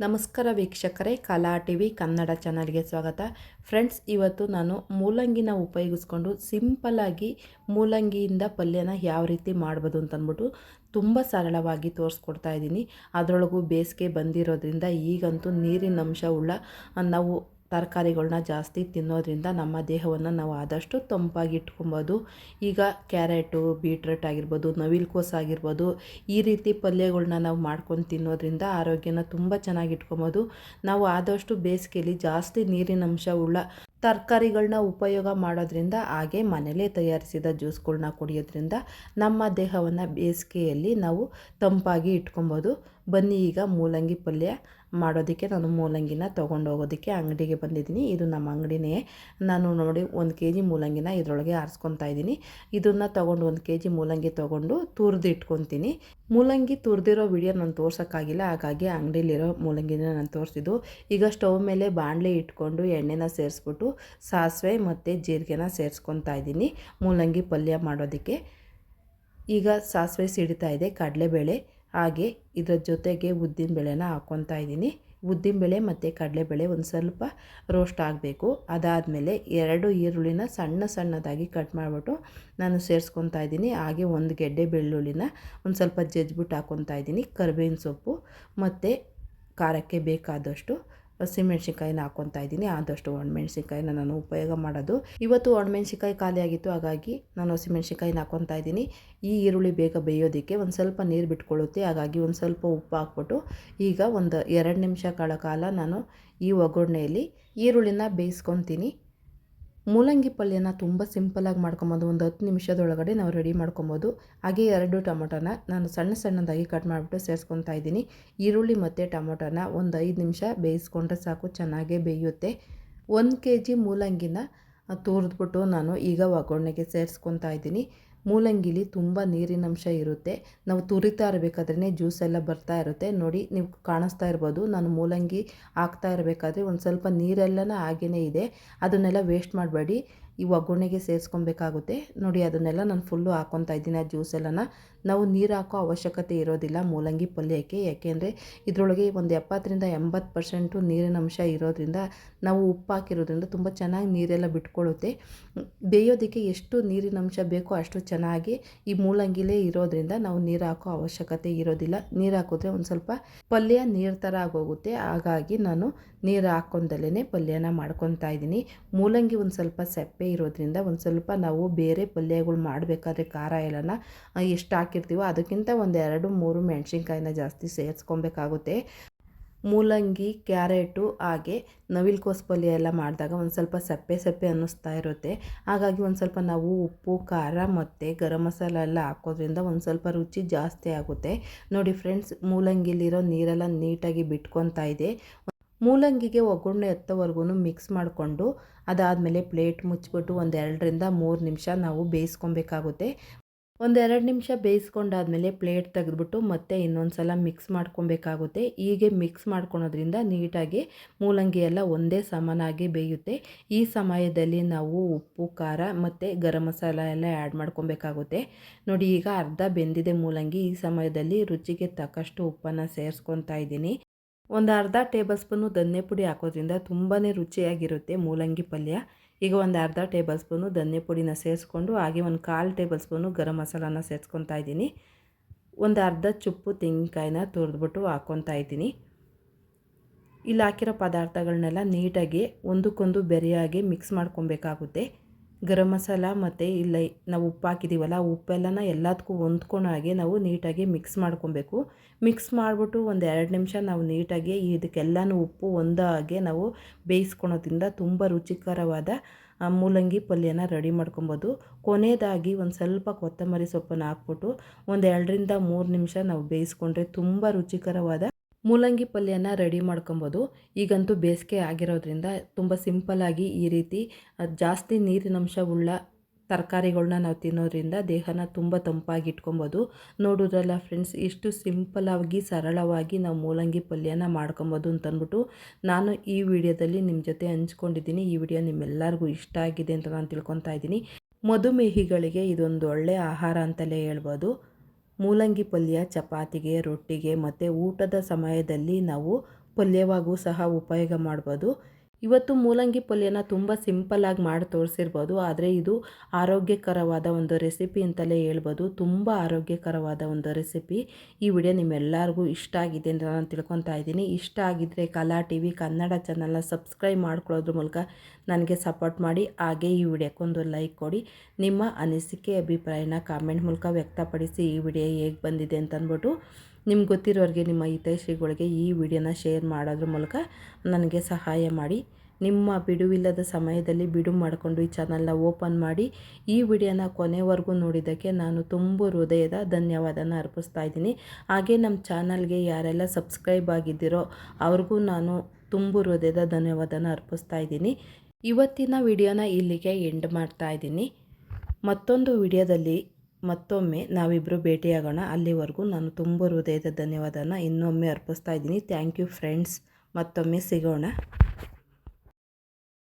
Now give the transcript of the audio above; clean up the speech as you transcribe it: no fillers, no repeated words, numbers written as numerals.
ನಮಸ್ಕಾರ ವೀಕ್ಷಕರೇ, ಕಲಾ ಟಿವಿ ಕನ್ನಡ ಚಾನಲ್ಗೆ ಸ್ವಾಗತ. ಫ್ರೆಂಡ್ಸ್, ಇವತ್ತು ನಾನು ಮೂಲಂಗಿನ ಉಪಯೋಗಿಸ್ಕೊಂಡು ಸಿಂಪಲ್ಲಾಗಿ ಮೂಲಂಗಿಯಿಂದ ಪಲ್ಯನ ಯಾವ ರೀತಿ ಮಾಡ್ಬೋದು ಅಂತಂದ್ಬಿಟ್ಟು ತುಂಬ ಸರಳವಾಗಿ ತೋರಿಸ್ಕೊಡ್ತಾ ಇದ್ದೀನಿ. ಅದರೊಳಗೂ ಬೇಸಿಗೆ ಬಂದಿರೋದ್ರಿಂದ ಈಗಂತೂ ನೀರಿನ ಅಂಶ ಉಳ್ಳ ನಾವು ತರಕಾರಿಗಳನ್ನ ಜಾಸ್ತಿ ತಿನ್ನೋದ್ರಿಂದ ನಮ್ಮ ದೇಹವನ್ನು ನಾವು ಆದಷ್ಟು ತಂಪಾಗಿ ಇಟ್ಕೊಬೋದು. ಈಗ ಕ್ಯಾರೆಟು, ಬೀಟ್ರೂಟ್ ಆಗಿರ್ಬೋದು, ನವಿಲುಕೋಸು ಆಗಿರ್ಬೋದು, ಈ ರೀತಿ ಪಲ್ಯಗಳನ್ನ ನಾವು ಮಾಡ್ಕೊಂಡು ತಿನ್ನೋದ್ರಿಂದ ಆರೋಗ್ಯನ ತುಂಬ ಚೆನ್ನಾಗಿ ಇಟ್ಕೊಬೋದು. ನಾವು ಆದಷ್ಟು ಬೇಸಿಗೆಯಲ್ಲಿ ಜಾಸ್ತಿ ನೀರಿನ ಅಂಶ ಉಳ್ಳ ತರಕಾರಿಗಳನ್ನ ಉಪಯೋಗ ಮಾಡೋದ್ರಿಂದ, ಹಾಗೆ ಮನೇಲೇ ತಯಾರಿಸಿದ ಜ್ಯೂಸ್ಗಳನ್ನ ಕುಡಿಯೋದ್ರಿಂದ ನಮ್ಮ ದೇಹವನ್ನು ಬೇಸಿಗೆಯಲ್ಲಿ ನಾವು ತಂಪಾಗಿ ಇಟ್ಕೊಬೋದು. ಬನ್ನಿ, ಈಗ ಮೂಲಂಗಿ ಪಲ್ಯ ಮಾಡೋದಕ್ಕೆ ನಾನು ಮೂಲಂಗಿನ ತೊಗೊಂಡೋಗೋದಕ್ಕೆ ಅಂಗಡಿಗೆ ಬಂದಿದ್ದೀನಿ. ಇದು ನಮ್ಮ ಅಂಗಡಿನೇ. ನಾನು ನೋಡಿ 1 kg ಮೂಲಂಗಿನ ಇದರೊಳಗೆ ಆರಿಸ್ಕೊತಾ ಇದ್ದೀನಿ. ಇದನ್ನು ತೊಗೊಂಡು 1 kg ಮೂಲಂಗಿ ತೊಗೊಂಡು ತುರಿದು ಇಟ್ಕೊತೀನಿ. ಮೂಲಂಗಿ ತುರಿದಿರೋ ವಿಡಿಯೋ ನಾನು ತೋರ್ಸೋಕ್ಕಾಗಿಲ್ಲ, ಹಾಗಾಗಿ ಅಂಗಡಿಲಿರೋ ಮೂಲಂಗಿನ ನಾನು ತೋರಿಸಿದ್ದು. ಈಗ ಸ್ಟವ್ ಮೇಲೆ ಬಾಣಲೆ ಇಟ್ಕೊಂಡು ಎಣ್ಣೆನ ಸೇರಿಸ್ಬಿಟ್ಟು ಸಾಸಿವೆ ಮತ್ತು ಜೀರಿಗೆನ ಸೇರಿಸ್ಕೊತಾ ಇದ್ದೀನಿ ಮೂಲಂಗಿ ಪಲ್ಯ ಮಾಡೋದಕ್ಕೆ. ಈಗ ಸಾಸಿವೆ ಸಿಡಿತಾ ಇದೆ, ಕಡಲೆಬೇಳೆ ಹಾಗೆ ಇದರ ಜೊತೆಗೆ ಉದ್ದಿನಬೇಳೆನ ಹಾಕ್ಕೊತಾ ಇದ್ದೀನಿ. ಉದ್ದಿನಬೇಳೆ ಮತ್ತು ಕಡಲೆಬೇಳೆ ಒಂದು ಸ್ವಲ್ಪ ರೋಸ್ಟ್ ಆಗಬೇಕು. ಅದಾದಮೇಲೆ 2 ಈರುಳ್ಳಿನ ಸಣ್ಣದಾಗಿ ಕಟ್ ಮಾಡಿಬಿಟ್ಟು ನಾನು ಸೇರಿಸ್ಕೊತಾ ಇದ್ದೀನಿ. ಹಾಗೆ 1 ಗೆಡ್ಡೆ ಬೆಳ್ಳುಳ್ಳಿನ ಒಂದು ಸ್ವಲ್ಪ ಜಜ್ಜಿಬಿಟ್ಟು ಹಾಕ್ಕೊತಾ ಇದ್ದೀನಿ. ಕರಿಬೇವಿನ ಸೊಪ್ಪು ಮತ್ತು ಖಾರಕ್ಕೆ ಬೇಕಾದಷ್ಟು ಹಸಿಮೆಣ್ಸಿನ್ಕಾಯಿನ ಹಾಕ್ಕೊತಾ ಇದ್ದೀನಿ. ಆದಷ್ಟು ಒಣಮೆಣ್ಸಿನ್ಕಾಯಿನ ನಾನು ಉಪಯೋಗ ಮಾಡೋದು. ಇವತ್ತು ಒಣಮೆಣ್ಸಿನ್ಕಾಯಿ ಖಾಲಿ ಆಗಿತ್ತು, ಹಾಗಾಗಿ ನಾನು ಹಸಿಮೆಣ್ಸಿನ್ಕಾಯಿನ ಹಾಕ್ಕೊತಾ ಇದ್ದೀನಿ. ಈ ಈರುಳ್ಳಿ ಬೇಗ ಬೇಯೋದಕ್ಕೆ ಒಂದು ಸ್ವಲ್ಪ ನೀರು ಬಿಟ್ಕೊಳ್ಳುತ್ತೆ, ಹಾಗಾಗಿ ಒಂದು ಸ್ವಲ್ಪ ಉಪ್ಪು ಹಾಕ್ಬಿಟ್ಟು ಈಗ ಒಂದು 2 ನಿಮಿಷಗಳ ಕಾಲ ನಾನು ಈ ಒಗ್ಗರಣೆಯಲ್ಲಿ ಈರುಳ್ಳಿನ ಬೇಯಿಸ್ಕೊತೀನಿ. ಮೂಲಂಗಿ ಪಲ್ಯನ ತುಂಬ ಸಿಂಪಲಾಗಿ ಮಾಡ್ಕೊಬೋದು. ಒಂದು 10 ನಿಮಿಷದೊಳಗಡೆ ನಾವು ರೆಡಿ ಮಾಡ್ಕೊಬೋದು. ಹಾಗೆ 2 ಟೊಮೊಟೊನ ನಾನು ಸಣ್ಣದಾಗಿ ಕಟ್ ಮಾಡಿಬಿಟ್ಟು ಸೇರಿಸ್ಕೊತಾ ಇದ್ದೀನಿ. ಈರುಳ್ಳಿ ಮತ್ತು ಟೊಮೊಟೊನ ಒಂದು 5 ನಿಮಿಷ ಬೇಯಿಸ್ಕೊಂಡ್ರೆ ಸಾಕು, ಚೆನ್ನಾಗೇ ಬೇಯುತ್ತೆ. 1 kg ಮೂಲಂಗಿನ ತುರಿದ್ಬಿಟ್ಟು ನಾನು ಈಗ ಒಗ್ಗರಣೆಗೆ ಸೇರಿಸ್ಕೊತಾ ಇದ್ದೀನಿ. ಮೂಲಂಗಿಲಿ ತುಂಬ ನೀರಿನಂಶ ಇರುತ್ತೆ. ನಾವು ತುರಿತಾ ಇರಬೇಕಾದ್ರೆ ಜ್ಯೂಸ್ ಎಲ್ಲ ಬರ್ತಾ ಇರುತ್ತೆ. ನೋಡಿ, ನೀವು ಕಾಣಿಸ್ತಾ ಇರ್ಬೋದು, ನಾನು ಮೂಲಂಗಿ ಹಾಕ್ತಾ ಇರಬೇಕಾದ್ರೆ ಒಂದು ಸ್ವಲ್ಪ ನೀರೆಲ್ಲನ ಹಾಗೇ ಇದೆ. ಅದನ್ನೆಲ್ಲ ವೇಸ್ಟ್ ಮಾಡಬೇಡಿ, ಈ ಒಗ್ಗರಣೆಗೆ ಸೇರಿಸ್ಕೊಬೇಕಾಗುತ್ತೆ. ನೋಡಿ, ಅದನ್ನೆಲ್ಲ ನಾನು ಫುಲ್ಲು ಹಾಕ್ಕೊತಾ ಇದ್ದೀನಿ. ಆ ಜ್ಯೂಸ್ ಎಲ್ಲನ ನಾವು ನೀರು ಹಾಕೋ ಅವಶ್ಯಕತೆ ಇರೋದಿಲ್ಲ ಮೂಲಂಗಿ ಪಲ್ಯಕ್ಕೆ, ಯಾಕೆಂದರೆ ಇದರೊಳಗೆ ಒಂದು 70-80% ನೀರಿನ ಅಂಶ ಇರೋದ್ರಿಂದ, ನಾವು ಉಪ್ಪು ಹಾಕಿರೋದ್ರಿಂದ ತುಂಬ ಚೆನ್ನಾಗಿ ನೀರೆಲ್ಲ ಬಿಟ್ಕೊಳ್ಳುತ್ತೆ. ಬೇಯೋದಕ್ಕೆ ಎಷ್ಟು ನೀರಿನ ಅಂಶ ಬೇಕೋ ಅಷ್ಟು ಚೆನ್ನಾಗಿ ಈ ಮೂಲಂಗಿಲೇ ಇರೋದ್ರಿಂದ ನಾವು ನೀರು ಹಾಕೋ ಅವಶ್ಯಕತೆ ಇರೋದಿಲ್ಲ. ನೀರು ಹಾಕಿದ್ರೆ ಒಂದು ಸ್ವಲ್ಪ ಪಲ್ಯ ನೀರು ಥರ ಆಗೋಗುತ್ತೆ. ಹಾಗಾಗಿ ನಾನು ನೀರು ಹಾಕ್ಕೊಂಡಲೇ ಪಲ್ಯನ ಮಾಡ್ಕೊತಾ ಇದ್ದೀನಿ. ಮೂಲಂಗಿ ಒಂದು ಸ್ವಲ್ಪ ಸಪ್ಪೆ ಇರೋದ್ರಿಂದ ಒಂದು ಸ್ವಲ್ಪ ನಾವು ಬೇರೆ ಪಲ್ಯಗಳು ಮಾಡಬೇಕಾದ್ರೆ ಖಾರ ಎಲ್ಲನ ಎಷ್ಟು ಹಾಕಿರ್ತೀವೋ ಅದಕ್ಕಿಂತ ಒಂದು 2-3 ಮೆಣಸಿನ್ಕಾಯಿನ ಜಾಸ್ತಿ ಸೇರಿಸ್ಕೊಬೇಕಾಗುತ್ತೆ. ಮೂಲಂಗಿ, ಕ್ಯಾರೆಟು ಹಾಗೆ ನವಿಲುಕೋಸು ಪಲ್ಯ ಎಲ್ಲ ಮಾಡಿದಾಗ ಒಂದು ಸ್ವಲ್ಪ ಸಪ್ಪೆ ಅನ್ನಿಸ್ತಾ ಇರುತ್ತೆ. ಹಾಗಾಗಿ ಒಂದು ಸ್ವಲ್ಪ ನಾವು ಉಪ್ಪು, ಖಾರ ಮತ್ತು ಗರಂ ಮಸಾಲ ಎಲ್ಲ ಹಾಕೋದ್ರಿಂದ ಒಂದು ಸ್ವಲ್ಪ ರುಚಿ ಜಾಸ್ತಿ ಆಗುತ್ತೆ. ನೋಡಿ ಫ್ರೆಂಡ್ಸ್, ಮೂಲಂಗಿಲಿರೋ ನೀರೆಲ್ಲ ನೀಟಾಗಿ ಬಿಟ್ಕೊತಾ ಇದೆ. ಮೂಲಂಗಿಗೆ ಒಗ್ಗರಣೆ ಹತ್ತೋವರೆಗೂ ಮಿಕ್ಸ್ ಮಾಡಿಕೊಂಡು ಅದಾದಮೇಲೆ ಪ್ಲೇಟ್ ಮುಚ್ಚಿಬಿಟ್ಟು ಒಂದು 2-3 ನಿಮಿಷ ನಾವು ಬೇಯಿಸ್ಕೊಬೇಕಾಗುತ್ತೆ. ಒಂದು 2 ನಿಮಿಷ ಬೇಯಿಸ್ಕೊಂಡಾದ್ಮೇಲೆ ಪ್ಲೇಟ್ ತೆಗೆದ್ಬಿಟ್ಟು ಮತ್ತೆ ಇನ್ನೊಂದು ಸಲ ಮಿಕ್ಸ್ ಮಾಡ್ಕೊಬೇಕಾಗುತ್ತೆ. ಹೀಗೆ ಮಿಕ್ಸ್ ಮಾಡ್ಕೊಳೋದ್ರಿಂದ ನೀಟಾಗಿ ಮೂಲಂಗಿ ಎಲ್ಲ ಒಂದೇ ಸಮನಾಗಿ ಬೇಯುತ್ತೆ. ಈ ಸಮಯದಲ್ಲಿ ನಾವು ಉಪ್ಪು, ಖಾರ ಮತ್ತು ಗರಂ ಮಸಾಲ ಎಲ್ಲ ಆ್ಯಡ್ ಮಾಡ್ಕೊಬೇಕಾಗುತ್ತೆ. ನೋಡಿ, ಈಗ ಅರ್ಧ ಬೆಂದಿದೆ ಮೂಲಂಗಿ. ಈ ಸಮಯದಲ್ಲಿ ರುಚಿಗೆ ತಕ್ಕಷ್ಟು ಉಪ್ಪನ್ನು ಸೇರಿಸ್ಕೊತಾ ಇದ್ದೀನಿ. ಒಂದು ಅರ್ಧ ಟೇಬಲ್ ಸ್ಪೂನು ಧನ್ಯ ಪುಡಿ ಹಾಕೋದ್ರಿಂದ ತುಂಬಾ ರುಚಿಯಾಗಿರುತ್ತೆ ಮೂಲಂಗಿ ಪಲ್ಯ. ಈಗ ಒಂದು ಅರ್ಧ ಟೇಬಲ್ ಸ್ಪೂನು ಧನ್ಯ ಪುಡಿನ ಸೇರಿಸ್ಕೊಂಡು ಹಾಗೆ ಒಂದು 1/4 ಟೇಬಲ್ ಸ್ಪೂನು ಗರಂ ಮಸಾಲಾನ ಸೇರಿಸ್ಕೊತಾ ಇದ್ದೀನಿ. ಒಂದು ಅರ್ಧ ಚುಪ್ಪು ತೆಂಗಿನಕಾಯಿನ ತುರಿದ್ಬಿಟ್ಟು ಹಾಕ್ಕೊತಾ ಇದ್ದೀನಿ. ಇಲ್ಲಿ ಹಾಕಿರೋ ಪದಾರ್ಥಗಳನ್ನೆಲ್ಲ ನೀಟಾಗಿ ಒಂದಕ್ಕೊಂದು ಬೆರೆಯಾಗಿ ಮಿಕ್ಸ್ ಮಾಡ್ಕೊಬೇಕಾಗುತ್ತೆ. ಗರಂ ಮಸಾಲ ಮತ್ತು ಇಲ್ಲ ನಾವು ಉಪ್ಪು ಹಾಕಿದ್ದೀವಲ್ಲ, ಉಪ್ಪೆಲ್ಲನ ಎಲ್ಲದಕ್ಕೂ ಹೊಂದ್ಕೊಳೋ ಹಾಗೆ ನಾವು ನೀಟಾಗಿ ಮಿಕ್ಸ್ ಮಾಡ್ಕೊಬೇಕು. ಮಿಕ್ಸ್ ಮಾಡಿಬಿಟ್ಟು ಒಂದು 2 ನಿಮಿಷ ನಾವು ನೀಟಾಗಿ ಇದಕ್ಕೆಲ್ಲನೂ ಉಪ್ಪು ಹೊಂದೋ ಹಾಗೆ ನಾವು ಬೇಯಿಸ್ಕೊಳೋದ್ರಿಂದ ತುಂಬ ರುಚಿಕರವಾದ ಮೂಲಂಗಿ ಪಲ್ಯನ ರೆಡಿ ಮಾಡ್ಕೊಬೋದು. ಕೊನೆಯದಾಗಿ ಒಂದು ಸ್ವಲ್ಪ ಕೊತ್ತಂಬರಿ ಸೊಪ್ಪನ್ನು ಹಾಕ್ಬಿಟ್ಟು ಒಂದು 2-3 ನಿಮಿಷ ನಾವು ಬೇಯಿಸ್ಕೊಂಡ್ರೆ ತುಂಬ ರುಚಿಕರವಾದ ಮೂಲಂಗಿ ಪಲ್ಯನ ರೆಡಿ ಮಾಡ್ಕೊಬೋದು. ಈಗಂತೂ ಬೇಸಿಗೆ ಆಗಿರೋದ್ರಿಂದ ತುಂಬ ಸಿಂಪಲ್ಲಾಗಿ ಈ ರೀತಿ ಜಾಸ್ತಿ ನೀರಿನಂಶ ಉಳ್ಳ ತರಕಾರಿಗಳನ್ನ ನಾವು ತಿನ್ನೋದ್ರಿಂದ ದೇಹನ ತುಂಬ ತಂಪಾಗಿ ಇಟ್ಕೊಬೋದು. ನೋಡೋದ್ರಲ್ಲ ಫ್ರೆಂಡ್ಸ್, ಇಷ್ಟು ಸಿಂಪಲ್ಲಾಗಿ ಸರಳವಾಗಿ ನಾವು ಮೂಲಂಗಿ ಪಲ್ಯನ ಮಾಡ್ಕೊಬೋದು ಅಂತಂದ್ಬಿಟ್ಟು ನಾನು ಈ ವಿಡಿಯೋದಲ್ಲಿ ನಿಮ್ಮ ಜೊತೆ ಹಂಚ್ಕೊಂಡಿದ್ದೀನಿ. ಈ ವಿಡಿಯೋ ನಿಮ್ಮೆಲ್ಲರಿಗೂ ಇಷ್ಟ ಆಗಿದೆ ಅಂತ ನಾನು ತಿಳ್ಕೊತಾ ಇದ್ದೀನಿ. ಮಧುಮೇಹಿಗಳಿಗೆ ಇದೊಂದು ಒಳ್ಳೆಯ ಆಹಾರ ಅಂತಲೇ ಹೇಳ್ಬೋದು. ಮೂಲಂಗಿ ಪಲ್ಯ ಚಪಾತಿಗೆ, ರೊಟ್ಟಿಗೆ ಮತ್ತು ಊಟದ ಸಮಯದಲ್ಲಿ ನಾವು ಪಲ್ಯವಾಗೂ ಸಹ ಉಪಯೋಗ ಮಾಡ್ಬೋದು. ಇವತ್ತು ಮೂಲಂಗಿ ಪಲ್ಯನ ತುಂಬ ಸಿಂಪಲ್ಲಾಗಿ ಮಾಡಿ ತೋರಿಸಿರ್ಬೋದು, ಆದರೆ ಇದು ಆರೋಗ್ಯಕರವಾದ ಒಂದು ರೆಸಿಪಿ ಅಂತಲೇ ಹೇಳ್ಬೋದು. ತುಂಬ ಆರೋಗ್ಯಕರವಾದ ಒಂದು ರೆಸಿಪಿ. ಈ ವಿಡಿಯೋ ನಿಮ್ಮೆಲ್ಲರಿಗೂ ಇಷ್ಟ ಆಗಿದೆ ಅಂತ ನಾನು ತಿಳ್ಕೊತಾ ಇದ್ದೀನಿ. ಇಷ್ಟ ಆಗಿದ್ದರೆ ಕಲಾ TV ಕನ್ನಡ ಚಾನಲ್ನ ಸಬ್ಸ್ಕ್ರೈಬ್ ಮಾಡ್ಕೊಳ್ಳೋದ್ರ ಮೂಲಕ ನನಗೆ ಸಪೋರ್ಟ್ ಮಾಡಿ. ಹಾಗೆ ಈ ವಿಡಿಯೋಕ್ಕೊಂದು ಲೈಕ್ ಕೊಡಿ. ನಿಮ್ಮ ಅನಿಸಿಕೆ ಅಭಿಪ್ರಾಯನ ಕಾಮೆಂಟ್ ಮೂಲಕ ವ್ಯಕ್ತಪಡಿಸಿ. ಈ ವಿಡಿಯೋ ಹೇಗೆ ಬಂದಿದೆ ಅಂತಂದ್ಬಿಟ್ಟು ನಿಮ್ಗೆ ಗೊತ್ತಿರೋರಿಗೆ, ನಿಮ್ಮ ಹಿತೈಷಿಗಳಿಗೆ ಈ ವಿಡಿಯೋನ ಶೇರ್ ಮಾಡೋದ್ರ ಮೂಲಕ ನನಗೆ ಸಹಾಯ ಮಾಡಿ. ನಿಮ್ಮ ಬಿಡುವಿಲ್ಲದ ಸಮಯದಲ್ಲಿ ಬಿಡು ಮಾಡಿಕೊಂಡು ಈ ಚಾನಲ್ನ ಓಪನ್ ಮಾಡಿ ಈ ವಿಡಿಯೋನ ಕೊನೆವರೆಗೂ ನೋಡಿದ್ದಕ್ಕೆ ನಾನು ತುಂಬ ಹೃದಯದ ಧನ್ಯವಾದನ ಅರ್ಪಿಸ್ತಾ ಇದ್ದೀನಿ. ಹಾಗೆ ನಮ್ಮ ಚಾನಲ್ಗೆ ಯಾರೆಲ್ಲ ಸಬ್ಸ್ಕ್ರೈಬ್ ಆಗಿದ್ದೀರೋ ಅವ್ರಿಗೂ ನಾನು ತುಂಬ ಹೃದಯದ ಧನ್ಯವಾದನ ಅರ್ಪಿಸ್ತಾ ಇದ್ದೀನಿ. ಇವತ್ತಿನ ವಿಡಿಯೋನ ಇಲ್ಲಿಗೆ ಎಂಡ್ ಮಾಡ್ತಾ ಇದ್ದೀನಿ. ಮತ್ತೊಂದು ವಿಡಿಯೋದಲ್ಲಿ ಮತ್ತೊಮ್ಮೆ ನಾವಿಬ್ಬರು ಭೇಟಿಯಾಗೋಣ. ಅಲ್ಲಿವರೆಗೂ ನಾನು ತುಂಬ ಹೃದಯದ ಧನ್ಯವಾದನ ಇನ್ನೊಮ್ಮೆ ಅರ್ಪಿಸ್ತಾ ಇದ್ದೀನಿ. Thank you friends. ಮತ್ತೊಮ್ಮೆ ಸಿಗೋಣ.